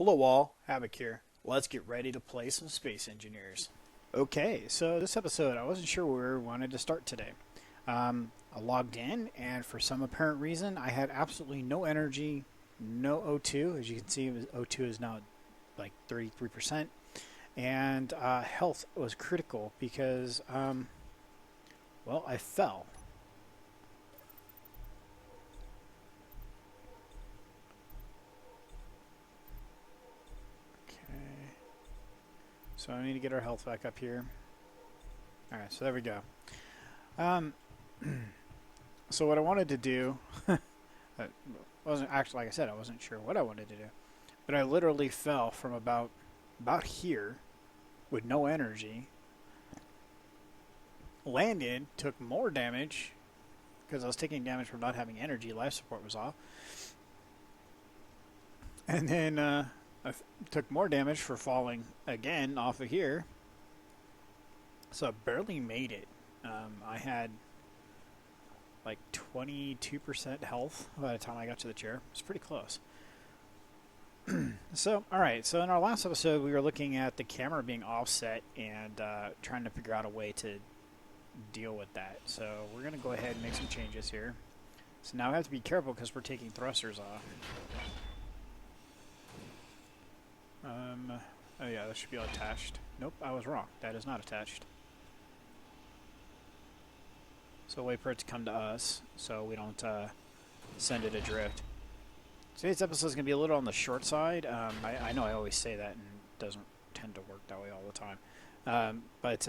Hello all, Havoc here. Let's get ready to play some Space Engineers. Okay, so this episode, I wasn't sure where we wanted to start today. I logged in, and for some apparent reason, I had absolutely no energy, no O2. As you can see, O2 is now like 33%. And health was critical because, well, I fell. So I need to get our health back up here. Alright, so there we go. So what I wanted to do, wasn't actually, like I said, I wasn't sure what I wanted to do. But I literally fell from about here with no energy. Landed, took more damage because I was taking damage from not having energy. Life support was off. And then I took more damage for falling again off of here. So I barely made it. I had like 22% health by the time I got to the chair. It's pretty close. So, alright, so in our last episode we were looking at the camera being offset and trying to figure out a way to deal with that. So we're going to go ahead and make some changes here. So now we have to be careful because we're taking thrusters off. Oh yeah, that should be attached. Nope, I was wrong. That is not attached. So wait for it to come to us so we don't send it adrift. Today's episode is going to be a little on the short side. I know I always say that and it doesn't tend to work that way all the time. But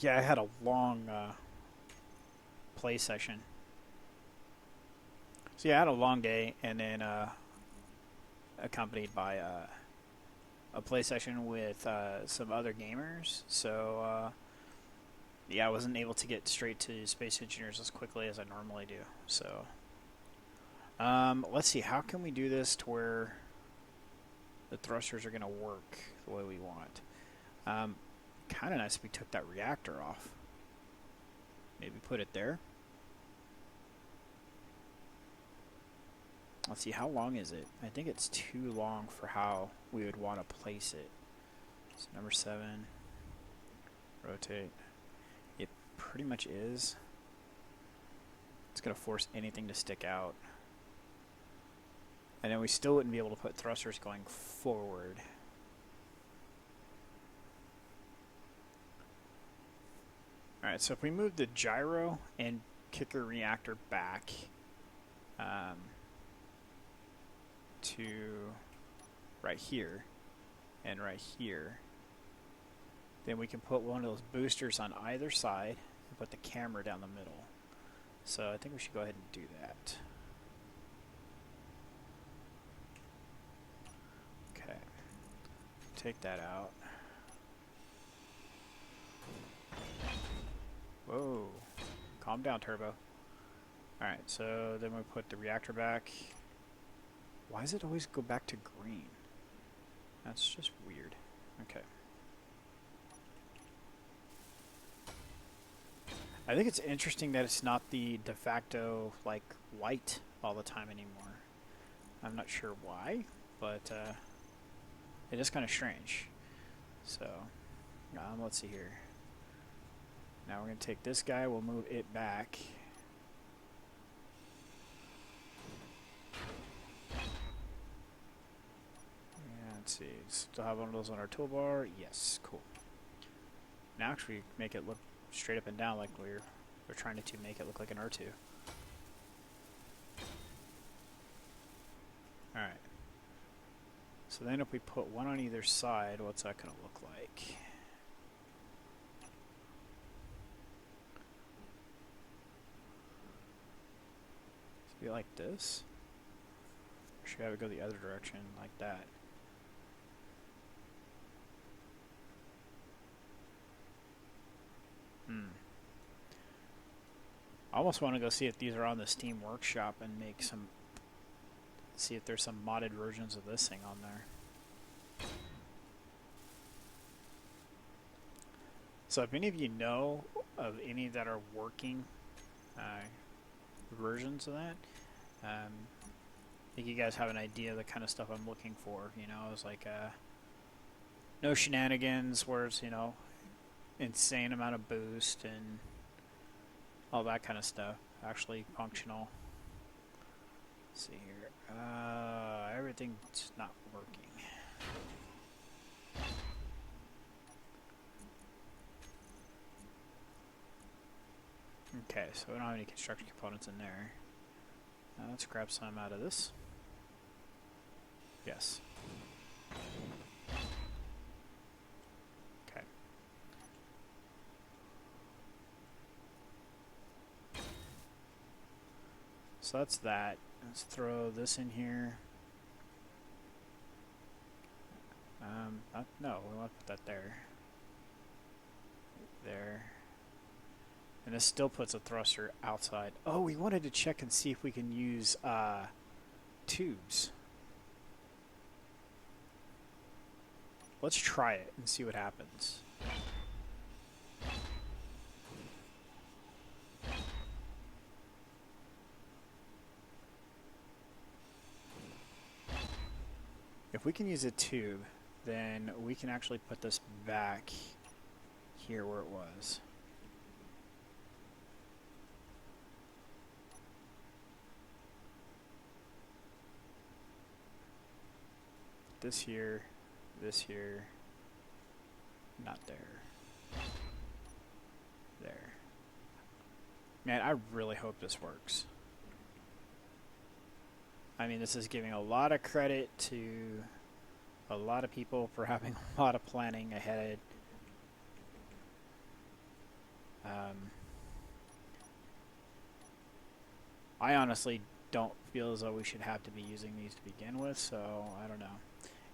yeah, I had a long play session. So yeah, I had a long day and then accompanied by a play session with some other gamers. So yeah, I wasn't able to get straight to Space Engineers as quickly as I normally do. So let's see, how can we do this to where the thrusters are going to work the way we want? Kind of nice if we took that reactor off. Maybe put it there. Let's see, how long is it? I think it's too long for how we would want to place it. So number 7, rotate. It pretty much is. It's going to force anything to stick out. And then we still wouldn't be able to put thrusters going forward. Alright, so if we move the gyro and kicker reactor back to right here and right here, then we can put one of those boosters on either side and put the camera down the middle. So I think we should go ahead and do that. Okay, take that out. Whoa, calm down, Turbo. Alright, so then we put the reactor back. Why does it always go back to green? That's just weird. Okay. I think it's interesting that it's not the de facto, like, white all the time anymore. I'm not sure why, but it is kind of strange. So, let's see here. Now we're going to take this guy, we'll move it back. Let's see, still have one of those on our toolbar. Yes, cool. Now actually make it look straight up and down like we're trying to make it look like an R2. Alright. So then if we put one on either side, what's that going to look like? Be like this? Or should I have it go the other direction like that? I almost want to go see if these are on the Steam Workshop and make some, see if there's some modded versions of this thing on there. So if any of you know of any that are working versions of that, think you guys have an idea of the kind of stuff I'm looking for. You know, it's like no shenanigans where it's, you know, insane amount of boost and all that kind of stuff. Actually functional. Let's see here. Everything's not working. Okay, so we don't have any construction components in there. Let's grab some out of this. Yes. Okay. So that's that. Let's throw this in here. No, we want to put that there. There. And this still puts a thruster outside. Oh, we wanted to check and see if we can use tubes. Let's try it and see what happens. If we can use a tube, then we can actually put this back here where it was. This here, not there. There. Man, I really hope this works. I mean, this is giving a lot of credit to a lot of people for having a lot of planning ahead. I honestly don't feel as though we should have to be using these to begin with, so I don't know.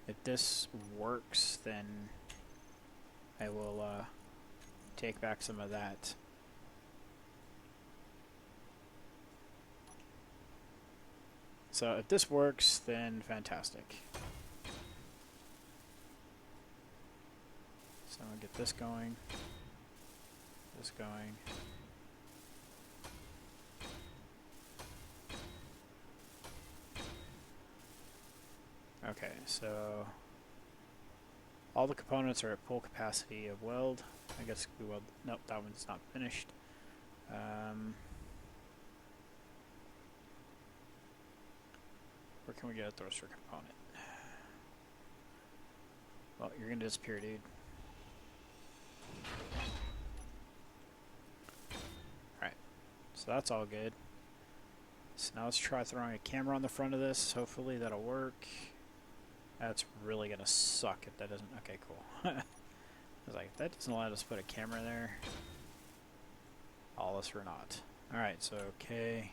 If this works, then I will take back some of that. So if this works, then fantastic. So I'm gonna get this going, this going. Okay, so all the components are at full capacity of weld. I guess we weld. Nope, that one's not finished. Where can we get a thruster component? Well, you're gonna disappear, dude. Alright, so that's all good. So now let's try throwing a camera on the front of this. Hopefully that'll work. That's really gonna suck if that doesn't. Okay, cool. I was like, if that doesn't allow us to put a camera there, all this or not. Alright, so okay.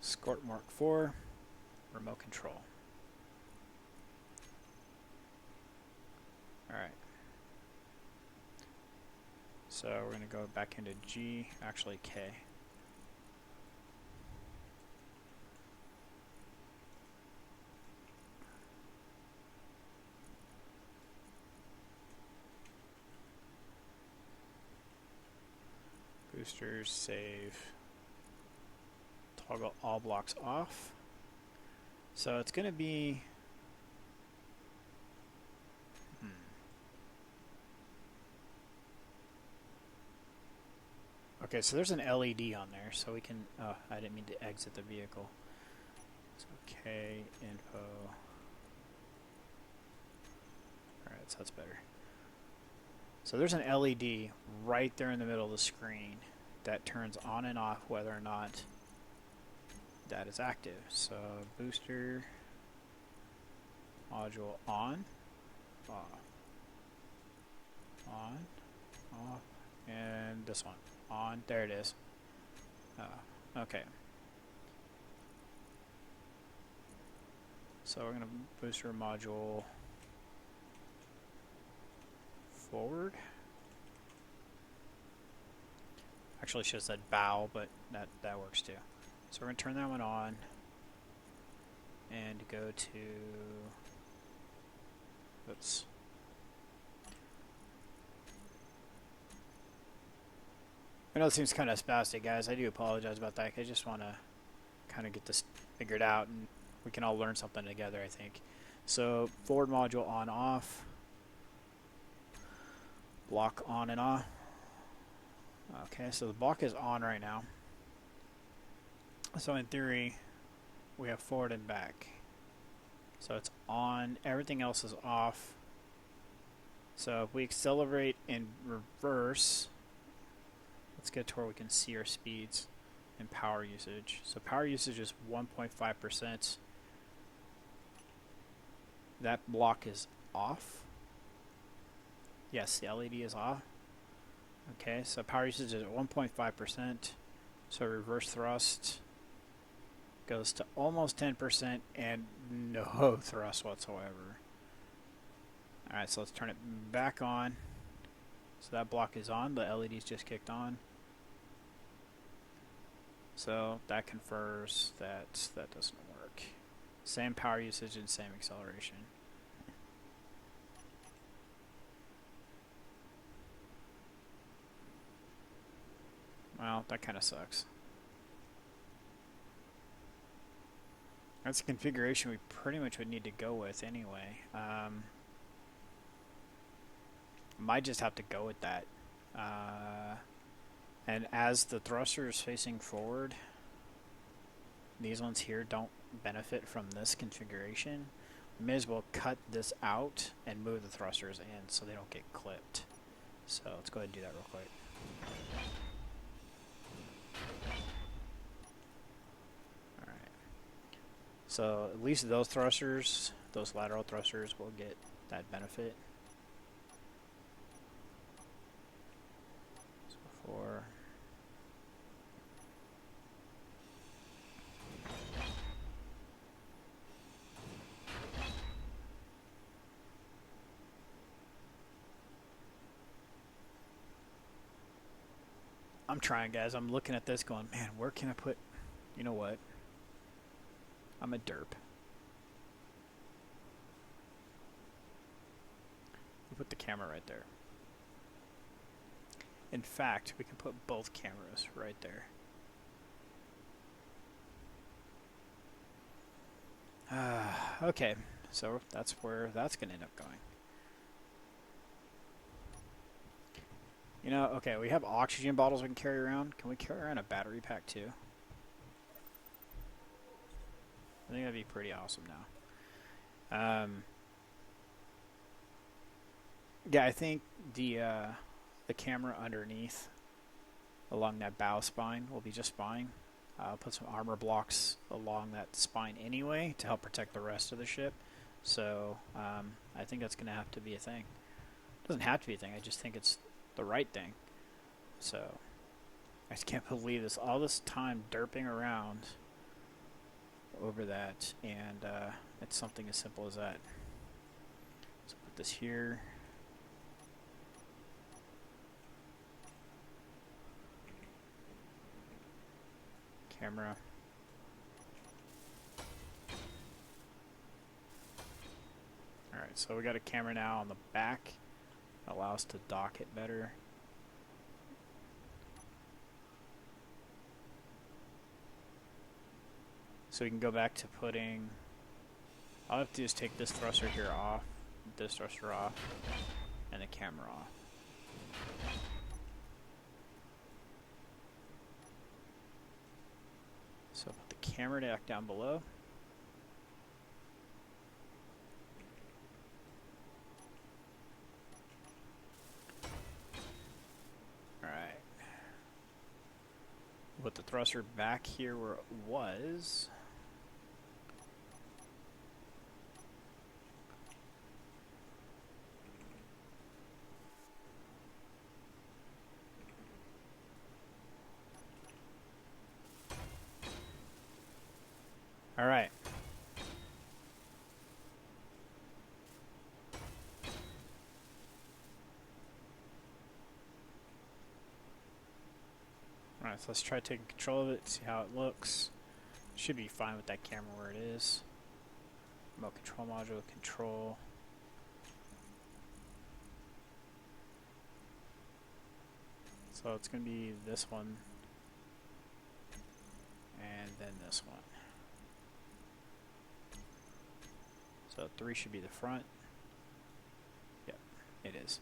Escort Mark IV, remote control. Alright. So we're going to go back into G, actually K. Boosters, save. Toggle all blocks off. So it's going to be... Okay, so there's an LED on there, so we can... Oh, I didn't mean to exit the vehicle. So K, info... Alright, so that's better. So there's an LED right there in the middle of the screen that turns on and off whether or not that is active. So booster module on, off, on, off, and this one on. There it is. Okay. So we're gonna booster module forward. Actually should have said bow, but that works too. So we're going to turn that one on and go to, oops. I know it seems kind of spastic, guys. I do apologize about that. I just want to kind of get this figure it out, and we can all learn something together, I think. So forward module on off, block on and off. Okay, so the block is on right now. So in theory, we have forward and back. So it's on, everything else is off. So if we accelerate in reverse, let's get to where we can see our speeds and power usage. So power usage is 1.5%. That block is off. Yes, the LED is off. Okay, so power usage is at 1.5%. So reverse thrust goes to almost 10% and no thrust whatsoever. Alright, so let's turn it back on. So that block is on, the LED's just kicked on. So that confers that that doesn't work. Same power usage and same acceleration. Well, that kind of sucks. That's a configuration we pretty much would need to go with anyway. Might just have to go with that. And as the thruster is facing forward, these ones here don't benefit from this configuration. We may as well cut this out and move the thrusters in so they don't get clipped. So let's go ahead and do that real quick. Alright. So at least those thrusters, those lateral thrusters, will get that benefit. So for I'm trying, guys. I'm looking at this going, man, where can I put, you know what? I'm a derp. We'll put the camera right there. In fact, we can put both cameras right there. Okay, so that's where that's going to end up going. You know, okay, we have oxygen bottles we can carry around. Can we carry around a battery pack too? I think that'd be pretty awesome now. Yeah, I think the camera underneath along that bow spine will be just fine. I'll put some armor blocks along that spine anyway to help protect the rest of the ship. So I think that's going to have to be a thing. It doesn't have to be a thing. I just think it's the right thing. So I just can't believe this. All this time derping around over that, and it's something as simple as that. So put this here. Camera. Alright, so we got a camera now on the back. Allow us to dock it better. So we can go back to putting, all I have to do is take this thruster here off, this thruster off, and the camera off. So put the camera back down below. Alright. Put the thruster back here where it was. Alright. Alright, so let's try taking control of it, see how it looks. Should be fine with that camera where it is. Remote control module, control. So it's going to be this one. And then this one. So 3 should be the front. Yep, it is.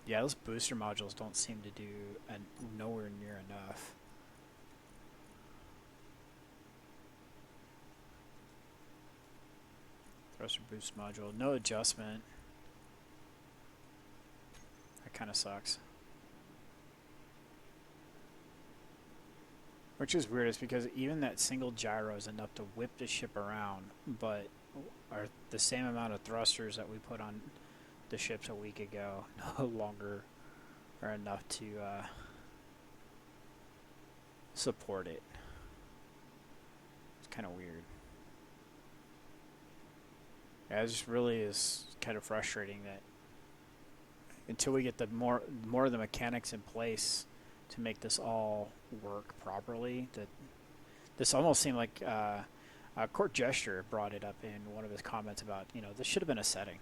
Yeah, those booster modules don't seem to do nowhere near enough. Thruster boost module, no adjustment. That kind of sucks. Which is weird, is because even that single gyro is enough to whip the ship around, but are the same amount of thrusters that we put on the ships a week ago no longer are enough to support it. It's kind of weird. Yeah, it just really is kind of frustrating that until we get the more of the mechanics in place to make this all work properly, that this almost seemed like Court Gesture brought it up in one of his comments about, you know, this should have been a setting.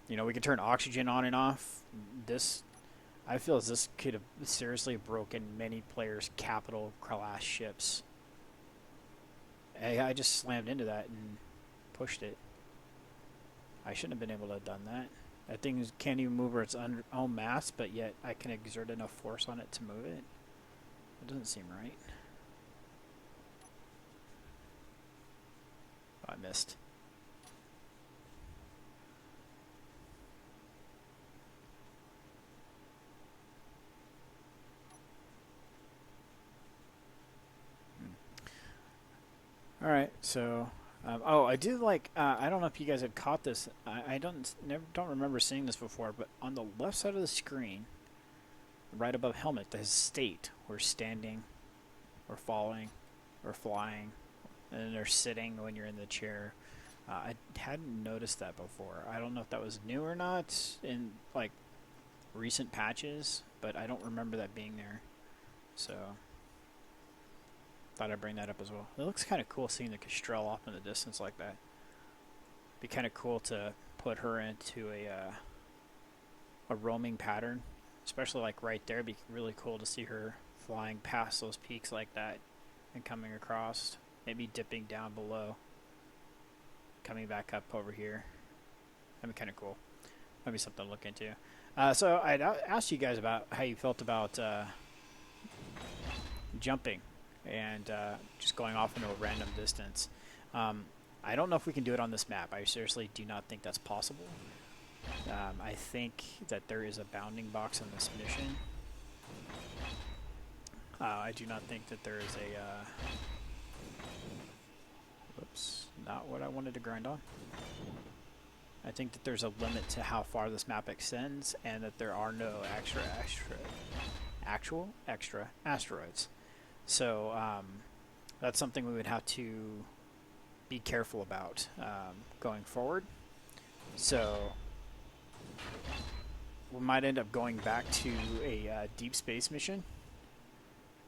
You know, we could turn oxygen on and off. This, I feel as this could have seriously broken many players' capital class ships. I just slammed into that and pushed it. I shouldn't have been able to have done that. That thing can't even move its own mass, but yet I can exert enough force on it to move it. It doesn't seem right. Oh, I missed. All right, so oh, I do like. I don't know if you guys had caught this. I don't remember seeing this before, but on the left side of the screen, right above helmet, there's state. We're standing, or falling, or flying, and then they're sitting when you're in the chair. I hadn't noticed that before. I don't know if that was new or not in like recent patches, but I don't remember that being there. So thought I'd bring that up as well. It looks kind of cool seeing the Kestrel off in the distance like that. Be kind of cool to put her into a roaming pattern, especially like right there. Be really cool to see her flying past those peaks like that and coming across, maybe dipping down below, coming back up over here. That'd be kind of cool. That'd be something to look into. So I'd asked you guys about how you felt about jumping and just going off into a random distance. I don't know if we can do it on this map. I seriously do not think that's possible. I think that there is a bounding box on this mission. I do not think that there is a... whoops, not what I wanted to grind on. I think that there's a limit to how far this map extends, and that there are no actual extra asteroids. So that's something we would have to be careful about going forward. So we might end up going back to a deep space mission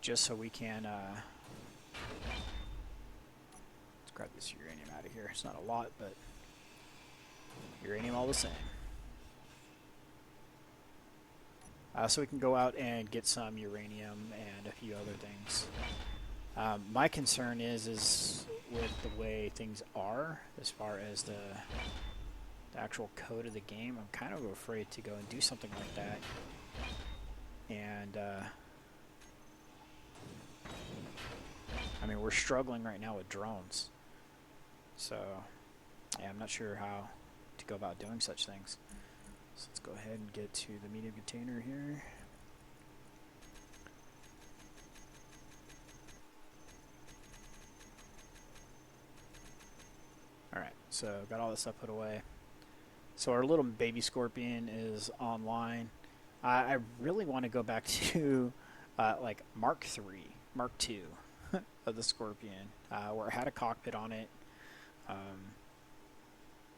just so we can let's grab this uranium out of here. It's not a lot, but uranium all the same. So we can go out and get some uranium and a few other things. My concern is with the way things are as far as the actual code of the game. I'm kind of afraid to go and do something like that. And I mean, we're struggling right now with drones. So yeah, I'm not sure how to go about doing such things. So let's go ahead and get to the medium container here. Alright, so got all this stuff put away. So our little baby scorpion is online. I really want to go back to like Mark III, Mark II of the Scorpion, where it had a cockpit on it.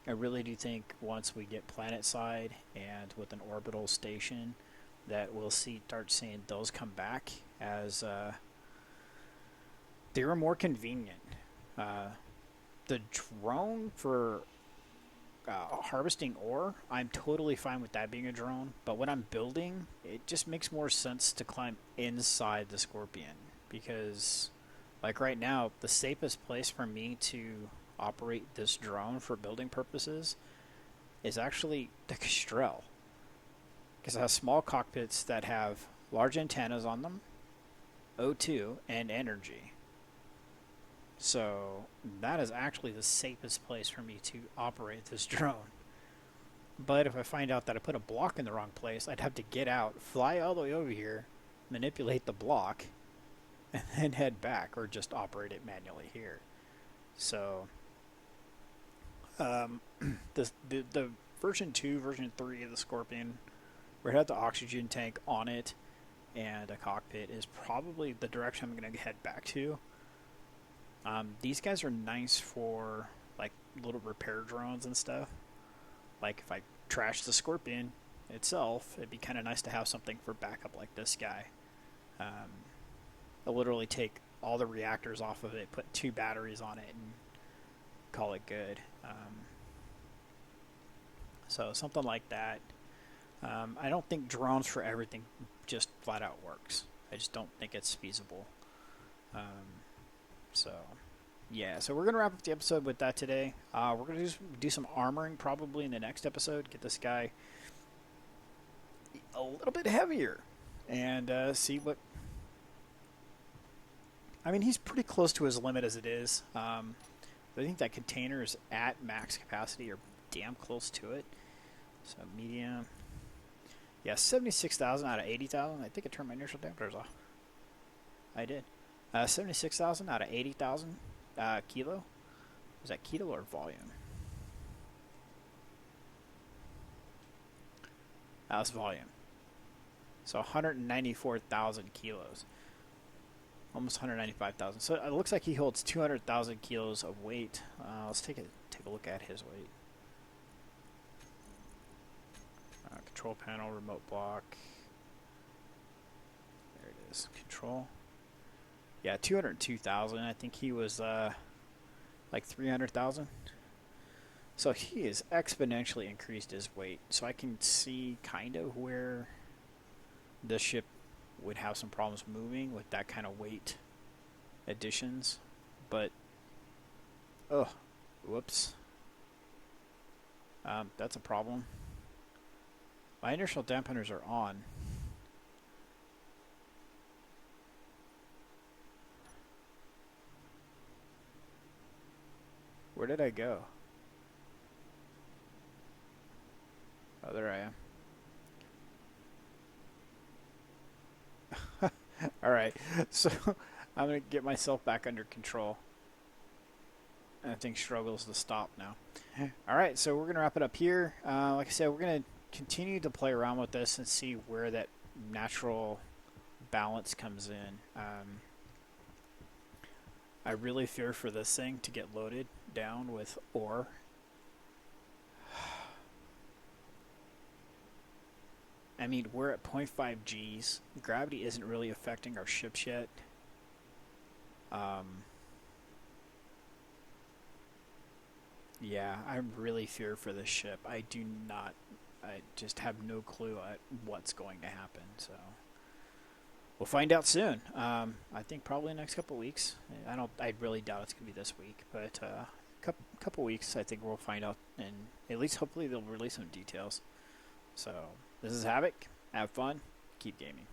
I really do think once we get planet side and with an orbital station that we'll start seeing those come back as they were more convenient. The drone for harvesting ore, I'm totally fine with that being a drone. But when I'm building, it just makes more sense to climb inside the Scorpion. Because, like right now, the safest place for me to operate this drone for building purposes is actually the Kestrel. Because it has small cockpits that have large antennas on them, O2, and energy. So that is actually the safest place for me to operate this drone. But if I find out that I put a block in the wrong place, I'd have to get out, fly all the way over here, manipulate the block, and then head back, or just operate it manually here. So the version 2, version 3 of the Scorpion, where it had the oxygen tank on it and a cockpit, is probably the direction I'm going to head back to. These guys are nice for like little repair drones and stuff. Like if I trash the Scorpion itself, it'd be kind of nice to have something for backup like this guy. I'll literally take all the reactors off of it, put 2 batteries on it, and call it good. So something like that. I don't think drones for everything just flat out works. I just don't think it's feasible. So we're going to wrap up the episode with that today. We're going to do some armoring probably in the next episode. Get this guy a little bit heavier and see what... I mean, he's pretty close to his limit as it is. I think that container is at max capacity or damn close to it. So medium. Yeah, 76,000 out of 80,000. I think I turned my inertial dampeners off. I did. 76,000 out of 80,000 kilo. Is that kilo or volume? That was volume. So 194,000 kilos. Almost 195,000. So it looks like he holds 200,000 kilos of weight. Let's take a look at his weight. Control panel, remote block. There it is. Control. Yeah, 202,000. I think he was like 300,000. So he has exponentially increased his weight. So I can see kind of where the ship would have some problems moving with that kind of weight additions. But, whoops. That's a problem. My inertial dampeners are on. Where did I go? Oh, there I am. Alright, so I'm going to get myself back under control. And I think struggles to stop now. Alright, so we're going to wrap it up here. Like I said, we're going to continue to play around with this and see where that natural balance comes in. I really fear for this thing to get loaded down with ore. I mean, we're at 0.5 Gs. Gravity isn't really affecting our ships yet. Yeah, I really fear for this ship. I just have no clue at what's going to happen. So we'll find out soon. I think probably the next couple of weeks. I really doubt it's gonna be this week, but couple weeks. I think we'll find out, and at least hopefully they'll release some details. So this is Havoc. Have fun. Keep gaming.